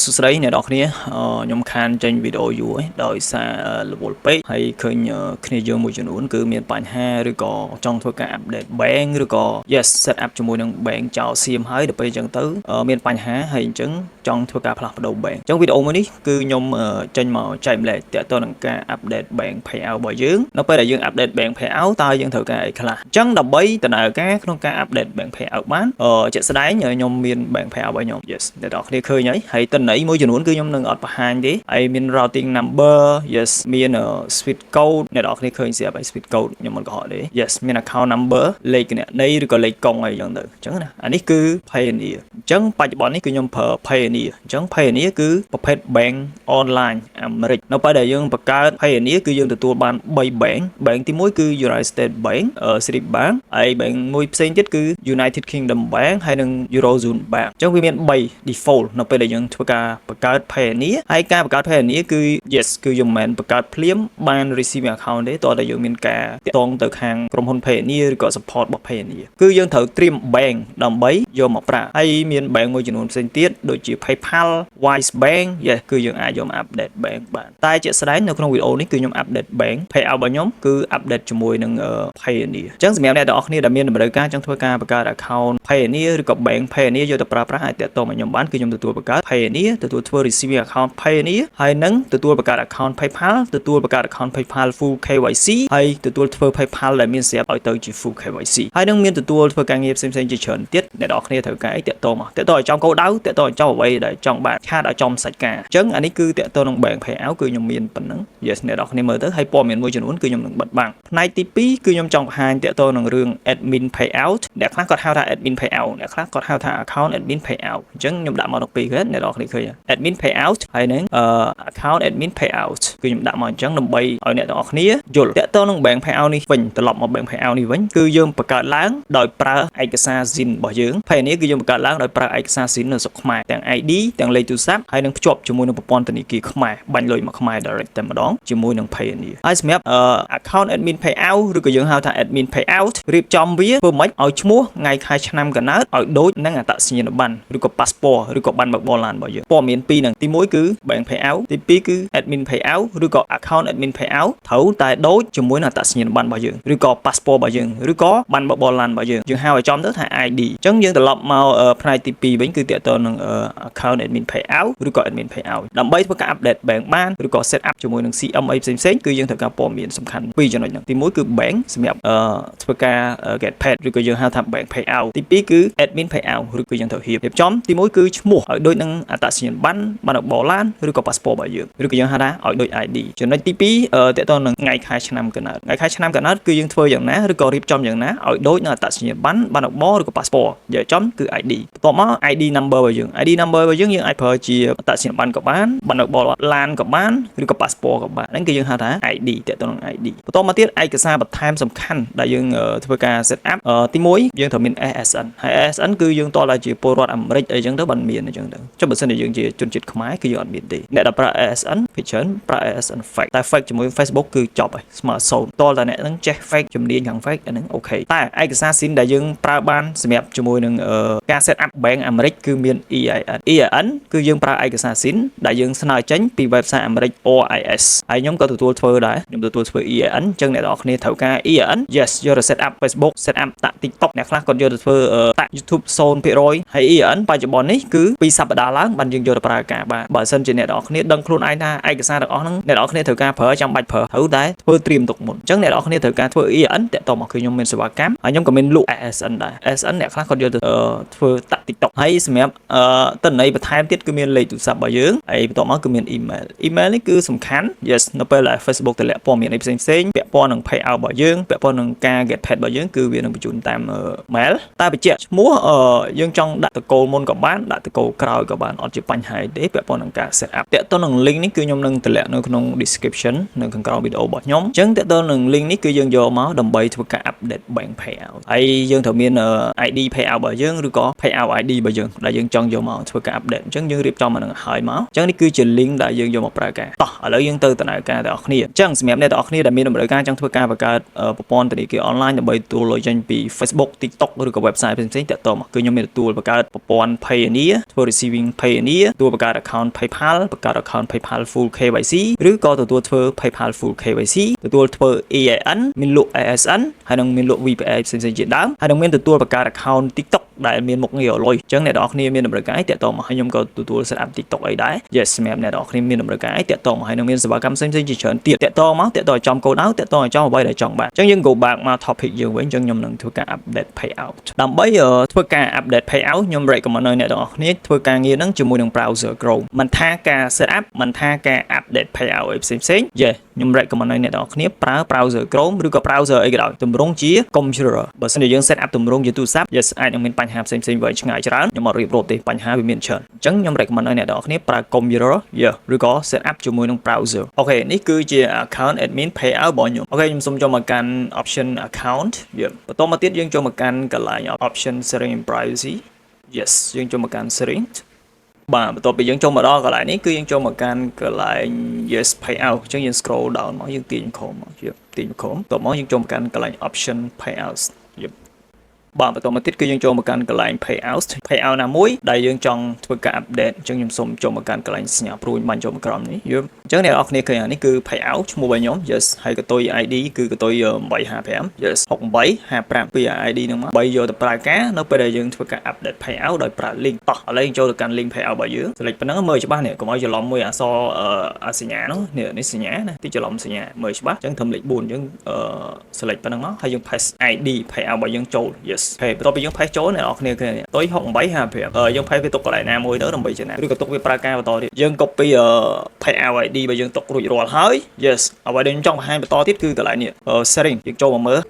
សួស្តីអ្នកនរគ្នាខ្ញុំខានចេញវីដេអូយូរដោយសាររវល់ពេកហើយឃើញគ្នាយើងមួយចំនួនគឺមានបញ្ហាឬក៏ចង់ធ្វើការ update bank ឬក៏ yes set up ជាមួយនឹង bank ចោលសៀមហើយដល់ពេលអញ្ចឹងទៅមានបញ្ហាហើយអញ្ចឹងចង់ធ្វើការផ្លាស់ប្ដូរ bank អញ្ចឹងវីដេអូមួយនេះគឺខ្ញុំចេញមកចែកម្លែកទាក់ទងនឹងការ update bank payout របស់យើងនៅពេលដែលយើង update bank payout តើយើងត្រូវការអីខ្លះអញ្ចឹងដើម្បីដំណើរការក្នុងការ update bank payout បានជាក់ស្ដែងខ្ញុំមាន bank payout របស់ខ្ញុំ yes អ្នកនរគ្នាឃើញហើយទិន្នន័យមួយចំនួនគឺខ្ញុំនឹងអត់បង្ហាញទេហើយមាន routing number yes មាន swift code អ្នកនរគ្នាឃើញស្រាប់ហើយ swift code ខ្ញុំមិនកុហកទេ yes មាន account number លេខគណនីឬក៏លេខកុងអីចឹងទៅអញ្ចឹងណាអានេះគឺ Payoneer អញ្ចឹងបច្ចុប្បន្ននេះគឺខ្ញុំប្រើ Payoneer អញ្ចឹង Payoneer គឺប្រភេទ bank online អាមេរិកនៅពេលដែលយើងបង្កើត Payoneer គឺយើងទទួលបាន3 bank ទី1គឺ United States Bank Citibank ហើយ bank មួយផ្សេងទៀតគឺ United Kingdom Bank ហើយនិង Eurozone Bank អញ្ចឹងវាមាន3 default នៅពេលដែលយើងធ្វើការបង្កើត Payoneer ហើយការបង្កើត Payoneer គឺ yes គឺយើងមិនមែនបង្កើតភ្លាមបាន receiving account ទេតោះតែយើងមានការទាក់ទងទៅខាងក្រុមហ៊ុន Payoneer ឬក៏ support របស់ Payoneer គឺយើងត្រូវត្រៀម bank ដើម្បីយកមកប្រើហើយមាន bank មួយចំនួនផ្សេងទៀតដូចជា PayPal Wise Bank yes គឺយើងអាចយកមក update bank បានតែជាក់ស្ដែងនៅក្នុងវីដេអូនេះគឺខ្ញុំ update bank payout របស់ខ្ញុំគឺ update ជាមួយនឹង Payoneer អញ្ចឹងសម្រាប់អ្នកទាំងអស់គ្នាដែលមានតម្រូវការចង់ធ្វើការបង្កើត account Payoneer ឬក៏ bank Payoneer យកទៅប្រើប្រាស់អាចទាក់ទងមកខ្ញុំបានគឺខ្ញុំទទួលបង្កើត Payoneer ទទួលធ្វើ receiving account Payoneer ហើយនឹងទទួលបង្កើត account PayPal ទទួលបង្កើត account PayPal full KYC ហើយទទួលធ្វើ PayPal ដែលមានស្រាប់ឲ្យទៅជា full KYC ហើយនឹងមានទទួលធ្វើការងារផ្សេងៗជាច្រើនទៀតអ្នកទាំងអស់គ្នាត្រូវការអីទាក់ទងមកទាក់ទងឲ្យចំគោលដៅទាក់ទងឲ្យចំអ្វីដែលចង់បានខាតឲ្យចំសាច់ការអញ្ចឹងអានេះគឺទាក់ទងនឹង bank payout គឺខ្ញុំមានប៉ុណ្ណឹង yes អ្នកទាំងអស់គ្នាមើលទៅហើយព័ត៌មានមួយចំនួនគឺខ្ញុំនឹងបិទបាំងផ្នែកទី2គឺខ្ញុំចង់បង្ហាញទាក់ទងនឹងរឿង admin payout អ្នកខ្លះគាត់ហៅថា admin payout អ្នកខ្លះគាត់ហៅថា account admin payout អញ្ចឹងខ្ញុំដាក់មកទាំងពីរហ្នឹងអ្នកទាំងអស់គ្នាឃើញ admin payout ហើយនឹង account admin payout គឺខ្ញុំដាក់មកអញ្ចឹងដើម្បីឲ្យអ្នកទាំងអស់គ្នាយល់ទាក់ទងនឹង bank payout នេះវិញត្រឡប់មក bank payout នេះវិញគឺយើងបង្កើតឡើងដោយប្រើឯកសារ ZIN របស់យើង Payoneer គឺយើងបង្កើតឡើងដោយប្រើឯកសារ ZIN នៅស្រុកខ្មែរទាំង ID ទាំងលេខទូរស័ព្ទហើយនឹងភ្ជាប់ជាមួយនឹងប្រព័ន្ធធនាគារខ្មែរបាញ់លុយមកខ្មែរ direct តែម្ដងជាមួយនឹង Payoneer ហើយសម្រាប់ account admin payout ឬក៏យើងហៅថា admin payout រៀបចំវាធ្វើម៉េចឲ្យឈ្មោះថ្ងៃខែឆ្នាំកំណើតឲ្យដូចនឹងអត្តសញ្ញាណប័ណ្ណឬក៏ passport ឬក៏ប័ណ្ណបើកបរឡានរបស់យើងព័ត៌មានពីរហ្នឹងទី1គឺ bank payout ទី2គឺ admin payout ឬក៏ account admin payout ត្រូវតែដូចជាមួយនឹងអត្តសញ្ញាណប័ណ្ណរបស់យើងឬក៏ passport របស់យើងឬក៏ប័ណ្ណបើកបរឡានរបស់យើងហៅឲ្យចំទៅថា ID អញ្ចឹងយើងត្រឡប់មកផ្នែកទី2វិញគឺទាក់ទងនឹង account admin payout ឬក៏ admin payout ដើម្បីធ្វើការ update bank បានឬក៏ set up ជាមួយនឹង CM អីផ្សេងៗគឺយើងត្រូវការព័ត៌មានសំខាន់ពីរចំណុចហ្នឹងទី1គឺ bank សម្រាប់ធ្វើការ get paid ឬក៏យើងហៅថា bank payout ទី2គឺ admin payout ឬក៏យើងត្រូវរៀបចំទី1គឺឈ្មោះឲ្យដូចនឹងអត្តសញ្ញាណប័ណ្ណប័ណ្ណបើកបរឡានឬក៏ passport របស់យើងឬក៏យើងហៅថាឲ្យដូច ID ចំណុចទី2ទាក់ទងនឹងថ្ងៃខែឆ្នាំកំណើតថ្ងៃខែឆ្នាំកំណើតគឺយើងធ្វើយ៉ាងណាឬក៏រៀបចំយ៉ាងណាឲ្យដូចនឹងអត្តសញ្ញាណប័ណ្ណប័ណ្ណបើកបរឬក៏ passport និយាយចំគឺ ID បន្ទាប់មក ID number របស់យើង ID number របស់យើងអាចប្រើជាអត្តសញ្ញាណប័ណ្ណក៏បានប័ណ្ណបើកបរឡានក៏បានឬក៏ passport ក៏បានហ្នឹងគឺយើងហៅថា ID ទាក់ទងនឹង ID បន្ទាប់មកទៀតឯកសារបន្ថែមសំខាន់ដែលយើងធ្វើការ set up ទី1យើងត្រូវមាន SSN ហើយ SSN គឺយើងតតែជាពលរដ្ឋអាមេរិកអីចឹងទៅបានមានអញ្ចឹងទៅចុះបើសិនជាយើងជាជនជាតិខ្មែរគឺយើងអត់មានទេអ្នកដែលប្រើ SSN ភាគច្រើនប្រើ SSN fake តែ fake ជាមួយ Facebook គឺចប់ហើយស្មើ0តតែអ្នកហ្នឹងចេះ fake ជំនាញខាង fake អាហ្នឹងអូខេតែឯកសារ SIN ដែលយើងប្រើបានសម្រាប់ជាមួយនឹងការ set up bank អាមេរិកគឺមាន EIN គឺយើងប្រើឯកសារ SIN ដែលយើងស្នើចេញពី website អាមេរិក OIS ហើយខ្ញុំក៏ទទួលធ្វើដែរខ្ញុំទទួលធ្វើ EIN អញ្ចឹងអ្នកនរគ្នាត្រូវការ EIN yes យកទៅ set up Facebook set up តាក់ TikTok អ្នកខ្លះគាត់យកទៅធ្វើតាក់ YouTube 0% ហើយ EIN បច្ចុប្បន្ននេះគឺ2សប្តាហ៍ឡើងបានយើងយកទៅប្រើការបានបើមិនជាអ្នកនរគ្នាដឹងខ្លួនឯងថាឯកសារទាំងអស់ហ្នឹងអ្នកនរគ្នាត្រូវការប្រើចាំបាច់ប្រើត្រូវតែធ្វើត្រៀមទុកមុនអញ្ចឹងអ្នកនរគ្នាត្រូវការធ្វើ EIN តាក់ទងមកគឺខ្ញុំមានសេវាកម្មហើយខ្ញុំក៏មានលក់ SSN ដែរ SSN អ្នកខ្លះគាត់យកទៅធ្វើតាក់ TikTok ហើយសម្រាប់ទិន្នន័យបន្ថែមទៀតគឺមានលេខទូរស័ព្ទរបស់យើងហើយបន្ទាប់មកគឺមាន email នេះគឺសំខាន់ yes នៅពេលដែល Facebook តម្លាក់ព័ត៌មានអីផ្សេងៗពាក់ព័ន្ធនឹង payout របស់យើងពាក់ព័ន្ធនឹងការ get paid របស់យើងគឺវានឹងបញ្ជូនតាម mail តែបញ្ជាក់ឈ្មោះយើងចង់ដាក់តកូលមុនក៏បានដាក់តកូលក្រោយក៏បានអត់ជាបញ្ហាទេពាក់ព័ន្ធនឹងការ set up តាក់ទងនឹង link នេះគឺខ្ញុំនឹងតម្លាក់នៅក្នុង description នៅខាងក្រោមវីដេអូរបស់ខ្ញុំអញ្ចឹងតាក់ទងនឹង link នេះគឺយើងយកមកដើម្បីធ្វើការ update bank payout ហើយយើងត្រូវមាន ID payout របស់យើងឬក៏ payout ID របស់យើងដែលយើងចង់យកមកធ្វើការ update អញ្ចឹងយើងរៀបចំមកនឹងហើយមកអញ្ចឹងនេះគឺជា link ដែលយើងយកមកប្រើការតោះឥឡូវយើងទៅដំណើរការទាំងអស់គ្នាអញ្ចឹងសម្រាប់អ្នកទាំងអស់គ្នាដែលមានតម្រូវការចង់ធ្វើការបង្កើតប្រព័ន្ធធនាគារ online ដើម្បីទទួលលុយចេញពី Facebook TikTok ឬក៏ website ផ្សេងៗតាក់ទងមកគឺខ្ញុំមានទទួលបង្កើតប្រព័ន្ធ Payoneer ធ្វើ receiving Payoneer Payoneer ទទួលបង្កើត account PayPal បង្កើត account PayPal full KYC ឬក៏ទទួលធ្វើ PayPal full KYC ទទួលធ្វើ EIN មានលក់ ASN ហើយនឹងមានលក់ VPA ផ្សេងៗជាដើមហើយនឹងមានទទួលបង្កើត account TikTok ដែលមានមុខងារលុយអញ្ចឹងអ្នកនរគ្នាមានតម្រូវការតាក់ទងមកហើយខ្ញុំក៏ទទួល set up TikTok អីដែរ yes សម្រាប់អ្នកនរគ្នាមានតម្រូវការតាក់ទងមកហើយនឹងមានសេវាកម្មផ្សេងៗជាច្រើនទៀតតាក់ទងមកតាក់ទងចំកូដៅតាក់ទងចំអ្វីដែលចង់បានអញ្ចឹងយើង go back មក topic យើងវិញអញ្ចឹងខ្ញុំនឹងធ្វើការ update payout ដើម្បីធ្វើការ update payout ខ្ញុំ recommend ឲ្យអ្នកនរគ្នាធ្វើការងារហ្នឹងជាមួយនឹង browser Chrome មិនថាការ set up មិនថាការ update payout អីផ្សេងៗខ្ញុំ recommend ឲ្យអ្នកនរគ្នាប្រើ browser Chrome ឬក៏ browser អីក៏ដោយទម្រង់ជា computer បើសិនជាយើង set up ទម្រង់ជាទូរស័ព្ទ yes អាចនឹងមានបញ្ហាផ្សេងៗវែងឆ្ងាយច្រើនខ្ញុំអត់រៀបរាប់ទេបញ្ហាវាមានច្រើនអញ្ចឹងខ្ញុំ recommend ឲ្យអ្នកនរគ្នាប្រើ computer ឬក៏ set up ជាមួយនឹង browser អូខេនេះគឺជា account admin payout របស់ខ្ញុំអូខេខ្ញុំសូមចូលមកកាន់ option account បន្តមកទៀតយើងចូលមកកាន់កន្លែង option setting and privacy yes យើងចូលមកកាន់ setting បាទបន្ទាប់ពីយើងចូលមកដល់កន្លែងនេះគឺយើងចូលមកកាន់កន្លែង yes payout អញ្ចឹងយើង scroll down មកយើងទាញខមមកទាញខមបន្ទាប់មកយើងចូលមកកាន់កន្លែង option payouts បាទបន្តមកទៀតគឺយើងចូលមកកាន់កន្លែង payout ណាមួយដែលយើងចង់ធ្វើការ update អញ្ចឹងខ្ញុំសូមចូលមកកាន់កន្លែងសញ្ញាព្រួយបាញ់ចូលមកក្រោមនេះអញ្ចឹងអ្នកនរគ្នាឃើញអានេះគឺ payout ឈ្មោះរបស់ខ្ញុំ yes ហើយកតុយ ID គឺកតុយ855 yes 6855ពី ID ហ្នឹងមក3យកទៅប្រើការនៅពេលដែលយើងធ្វើការ update payout ដោយប្រើ link តោះឥឡូវយើងចូលទៅកាន់ link payout របស់យើង select ប៉ុណ្ណឹងមើលច្បាស់នេះកុំឲ្យច្រឡំមួយអក្សរសញ្ញានោះនេះសញ្ញាណាទីច្រឡំសញ្ញាមើលច្បាស់អញ្ចឹងធ្វើលេខ4អញ្ចឹងselect ប៉ុណ្ណឹងមកហើយយើង paste ID payout របស់យើងចូល yes ហើយបន្ទាប់ពីយើង paste ចូលអ្នកនរគ្នាឃើញតុយ6855យើង paste វាទុកកន្លែងណាមួយទៅដើម្បីចំណាយឬក៏ទុកវាប្រើការបន្តទៀតយើង copy payout ID របស់យើងទុករួចរាល់ហើយ yes អ្វីដែលខ្ញុំចង់បង្ហាញបន្តទៀតគឺកន្លែងនេះ setting យើងចូលមកមើល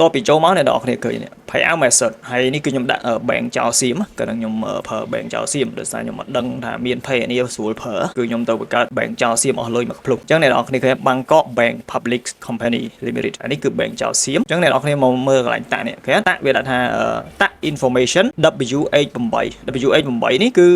តពីចូលមកអ្នកនរគ្នាឃើញនេះ payout method ហើយនេះគឺខ្ញុំដាក់ bank ចោលសៀមក៏ខ្ញុំប្រើ bank ចោលសៀមដោយសារខ្ញុំអត់ដឹងថាមាន Payoneer ស្រួលប្រើគឺខ្ញុំទៅបង្កើត bank ចោលសៀមអស់លុយមកភ្លុកអញ្ចឹងអ្នកនរគ្នាឃើញ Bangkok Bank Public Company Limited អានេះគឺ bank ចោលសៀមអញ្ចឹងអ្នកនរគ្នាមកមើលកន្លែងតាក់នេះឃើញតាក់វាដាក់ថាតាក់ information WH8 WH8 នេះគឺ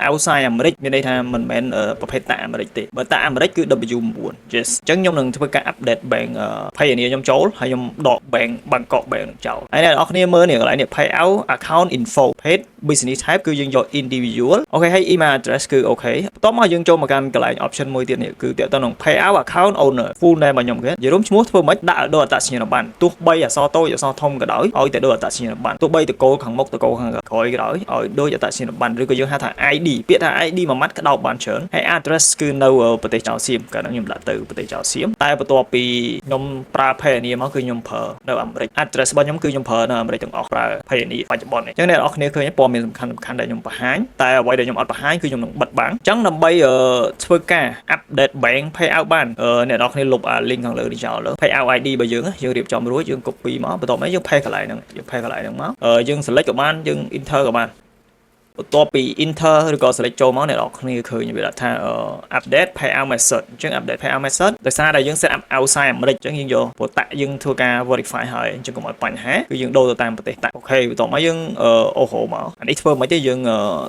outside អាមេរិកមានន័យថាមិនមែនប្រភេទតាក់អាមេរិកទេបើតាក់អាមេរិកគឺ W9 yes អញ្ចឹងខ្ញុំនឹងធ្វើការ update bank Payoneer ខ្ញុំចូលហើយខ្ញុំដក bank Bangkok Bank នឹងចោលហើយអ្នកនរគ្នាមើលនេះកន្លែងនេះ payout account info page business type គឺយើងយក individual អូខេហើយ email address គឺអូខេបន្ទាប់មកយើងចូលមកកាន់កន្លែង option មួយទៀតនេះគឺទាក់ទងនឹង payout account owner full name របស់ខ្ញុំគេនិយាយរួមឈ្មោះធ្វើមិនដាក់ឲ្យដូចអត្តសញ្ញាណប័ណ្ណទោះបីអក្សរតូចអក្សរធំក៏ដោយឲ្យតែដូចអត្តសញ្ញាណប័ណ្ណទោះបីតកូលខាងមុខតកូលខាងក្រោយក៏ដោយឲ្យដូចអត្តសញ្ញាណប័ណ្ណឬក៏យើងហៅថា ID ពាក្យថា ID មួយម៉ាត់ក្តោបបានច្រើនហើយ address គឺនៅប្រទេសចៅសៀមកាលនោះខ្ញុំដាក់ទៅប្រទេសចៅសៀមតែបន្ទាប់ពីខ្ញុំប្រើ Payoneer មកគឺខ្ញុំប្រើនៅអាមេរិក address របស់ខ្ញុំគឺខ្ញុំប្រើនៅអាមេរិកទាំងអស់ប្រើ Payoneer បច្ចុប្បន្ននេះអញ្ចឹងអ្នកនរគ្នាឃើញព័ត៌មានសំខាន់ដែលខ្ញុំបង្ហាញតែអ្វីដែលខ្ញុំអត់បង្ហាញគឺខ្ញុំនឹងបិទបាំងអញ្ចឹងដើម្បីធ្វើការ update bank payout បានអ្នកនរគ្នាលុប link ខាងលើនេះចោលលើ payout ID របស់យើងរៀបចំរួចយើង copy មកបន្ទាប់មកយើង paste កន្លែងហ្នឹងមកយើង select ក៏បានយើង enter ក៏បានបន្ទាប់ពី enter ឬក៏ select ចូលមកអ្នកនរគ្នាឃើញវាដាក់ថា update payout method អញ្ចឹង update payout method ដោយសារតែយើង set up outside អាមេរិកអញ្ចឹងយើងយកព្រោះតាក់យើងធ្វើការ verify ហើយអញ្ចឹងកុំឲ្យបញ្ហាគឺយើងដូរទៅតាមប្រទេសតាក់អូខេបន្ទាប់មកយើងអូហូមកអានេះធ្វើមិនទេយើង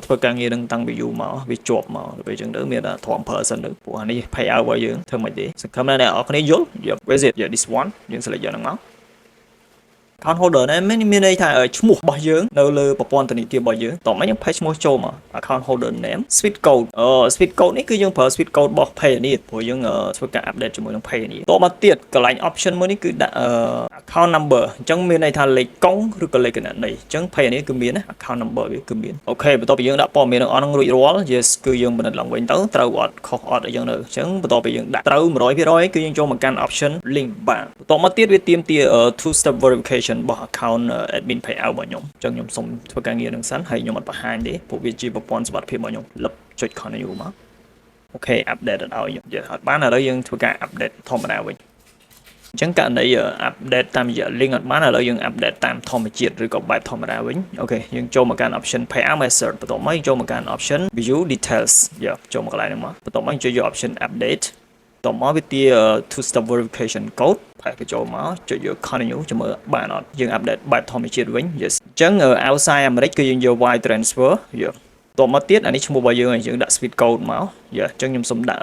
ធ្វើការងារនឹងតាំងពីយូរមកវាជាប់មកដល់ពេលអញ្ចឹងទៅមានតែធំ person ទៅព្រោះអានេះ payout របស់យើងធ្វើមិនទេសង្ឃឹមថាអ្នកនរគ្នាយល់ visit this one យើង select យកហ្នឹងមក account holder នេះមានន័យថាឈ្មោះរបស់យើងនៅលើប្រព័ន្ធធនាគាររបស់យើងតោះមកយើង paste ឈ្មោះចូលមក account holder name sweet code sweet code នេះគឺយើងប្រើ sweet code របស់ Payoneer ព្រោះយើងធ្វើការ update ជាមួយនឹង Payoneer តោះមកទៀតកន្លែង option មួយនេះគឺដាក់ account number អញ្ចឹងមានន័យថាលេខកុងឬក៏លេខគណនីអញ្ចឹង Payoneer គឺមានណា account number វាគឺមានអូខេបន្ទាប់ពីយើងដាក់ព័ត៌មានទាំងអស់ហ្នឹងរួចរាល់ yes គឺយើងបណ្ឌិតឡើងវិញទៅត្រូវអត់ខុសអត់អីចឹងទៅអញ្ចឹងបន្ទាប់ពីយើងដាក់ត្រូវ 100% គឺយើងចូលមកកាន់ option link បាទបន្ទាប់មកទៀតវាទាមទារ two step verification របស់ account admin payout របស់ខ្ញុំអញ្ចឹងខ្ញុំសូមធ្វើការងារនឹងសិនហើយខ្ញុំអត់បង្ហាញទេព្រោះវាជាប្រព័ន្ធសុវត្ថិភាពរបស់ខ្ញុំលឹបចុច continue មកអូខេ update ឲ្យខ្ញុំអត់បានឥឡូវយើងធ្វើការ update ធម្មតាវិញអញ្ចឹងករណី update តាមរយៈ link អត់បានឥឡូវយើង update តាមធម្មជាតិឬក៏បែបធម្មតាវិញអូខេយើងចូលមកកាន់ option payout method បន្ទាប់មកចូលមកកាន់ option view details ចូលមកកន្លែងហ្នឹងមកបន្ទាប់មកចូលយក option update តមកវាទា two step verification code ហើយក៏ចូលមកចុចយក continue ចាំមើលបានអត់យើង update បែបធម្មជាតិវិញ yes អញ្ចឹង outside អាមេរិកគឺយើងយក wire transfer តមកទៀតអានេះឈ្មោះរបស់យើងយើងដាក់ sweet code មកអញ្ចឹងខ្ញុំសុំដាក់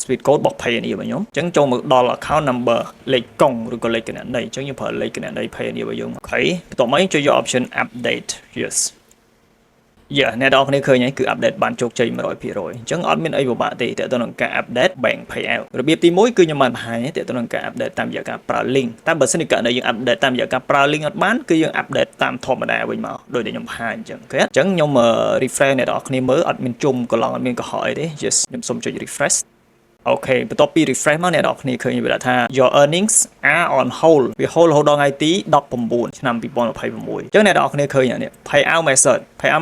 sweet code របស់ Payoneer របស់ខ្ញុំអញ្ចឹងចូលមកដល់ account number លេខកុងឬក៏លេខគណនីអញ្ចឹងយើងប្រើលេខគណនី Payoneer របស់យើងអូខេបន្ទាប់មកយើងចូលយក option update yes Yeah អ្នកនរគ្នាឃើញហើយគឺ update បានជោគជ័យ 100% អញ្ចឹងអត់មានអីពិបាកទេតើទៅនឹងការ update bank payout របៀបទី1គឺខ្ញុំបានបង្ហាញតើទៅនឹងការ update តាមរយៈការប្រើ link តែបើសិនជាករណីយើង update តាមរយៈការប្រើ link អត់បានគឺយើង update តាមធម្មតាវិញមកដោយដែលខ្ញុំបង្ហាញអញ្ចឹងអូខេអញ្ចឹងខ្ញុំ refresh អ្នកនរគ្នាមើលអត់មានជុំកន្លងអត់មានកុហកអីទេ just ខ្ញុំសុំចុច refresh អូខេបន្ទាប់ពី refresh មកអ្នកនរគ្នាឃើញវាថា your earnings are on hold វា hold រហូតដល់ថ្ងៃទី19ឆ្នាំ2026អញ្ចឹងអ្នកនរគ្នាឃើញនេះ payout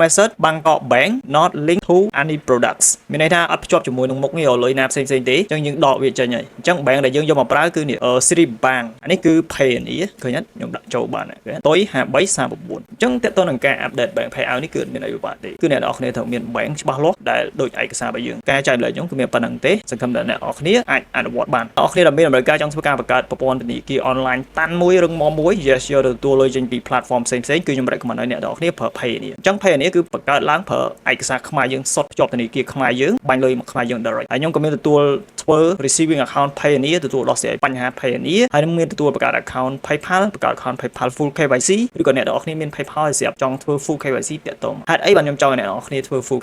method Bangkok Bank not linked to any products មានន័យថាអត់ភ្ជាប់ជាមួយនឹងមុខងារលុយណាផ្សេងៗទេអញ្ចឹងយើងដកវាចេញហើយអញ្ចឹង bank ដែលយើងយកមកប្រើគឺនេះ City Bank អានេះគឺ Payoneer ឃើញទេខ្ញុំដាក់ចូលបានតុយ5339អញ្ចឹងតើតើនឹងការ update bank payout នេះគឺមានអីពិបាកទេគឺអ្នកនរគ្នាត្រូវមាន bank ច្បាស់លាស់ដែលដូចឯកសាររបស់យើងការចែករំលែកខ្ញុំគឺមានប៉ុណ្្នឹងទេសង្ឃឹមថាអ្នកនរគ្នាអាចអនុវត្តបានអ្នកនរគ្នាដែលមានតម្រូវការចង់ធ្វើការបង្កើតប្រព័ន្ធធនាគារ online តាន់មួយរឹងមាំមួយ yes យកទៅទទួលលុយចេញពី platform ផ្សេងៗគឺខ្ញុំ recommend ឲ្យអ្នកនរគ្នាប្រើ Payoneer អញ្ចឹង Payoneer គឺបង្កើតឡើងប្រើឯកសារខ្មែរយើងសុទ្ធភ្ជាប់ធនាគារខ្មែរយើងបាញ់លុយមកខ្មែរយើង direct ហើយខ្ញុំក៏មានទទួលធ្វើ receiving account Payoneer ទទួលដោះស្រាយបញ្ហា Payoneer ហើយនឹងមានទទួលបង្កើត account PayPal បង្កើត account PayPal full KYC ឬក៏អ្នកនរគ្នាមាន PayPal ហើយស្រាប់ចង់ធ្វើ full KYC តាក់ទងហេតុអីបានខ្ញុំចង់ឲ្យអ្នកនរគ្នាធ្វើ full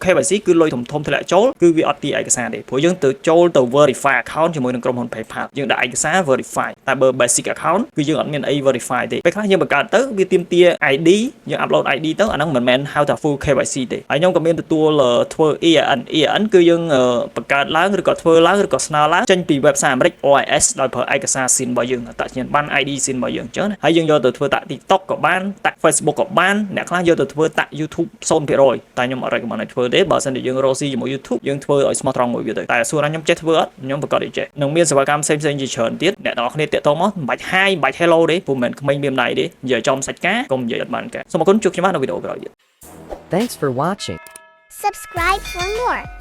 KYC គឺលុយធំធ្លាក់ចូលគឺវាអត់ទីឯកសារទេព្រោះយើងទៅចូលទៅ verify account ជាមួយនឹងក្រុមហ៊ុន PayPal យើងដាក់ឯកសារ verify តែបើ basic account គឺយើងអត់មានអី verify ទេពេលខ្លះយើងបង្កើតទៅវាទាមទារ ID យើង upload ID ទៅអាហ្នឹងមិនមែនហៅថា full KYC ទេហើយខ្ញុំក៏មានទទួលធ្វើ EIN គឺយើងបង្កើតឡើងឬក៏ធ្វើឡើងឬក៏ស្នើឡើងចេញពី website អាមេរិក OIS ដោយប្រើឯកសារ SIN របស់យើងអត្តសញ្ញាណប័ណ្ណ ID SIN របស់យើងអញ្ចឹងហើយយើងយកទៅធ្វើតាក់ TikTok ក៏បានតាក់ Facebook ក៏បានអ្នកខ្លះយកទៅធ្វើតាក់ YouTube 0%តែខ្ញុំអត់ recommend ឲ្យធ្វើទេបើមិនយើងរកស៊ីជាមួយ YouTube យើងធ្វើឲ្យស្មោះត្រង់មួយវាទៅតែសួរថាខ្ញុំចេះធ្វើអត់ខ្ញុំប្រកាសឲ្យចេះនឹងមានសេវាកម្មផ្សេងៗជាច្រើនទៀតអ្នកនរគ្នាតាក់ទងមកមិនបាច់ Hi មិនបាច់ Hello ទេព្រោះមិនមែនក្មេងមានដៃទេនិយាយចំសាច់ការកុំនិយាយអត់បានការសូមអរគុណជួបគ្នានៅវីដេអូក្រោយទៀត Thanks for watching. Subscribe for more.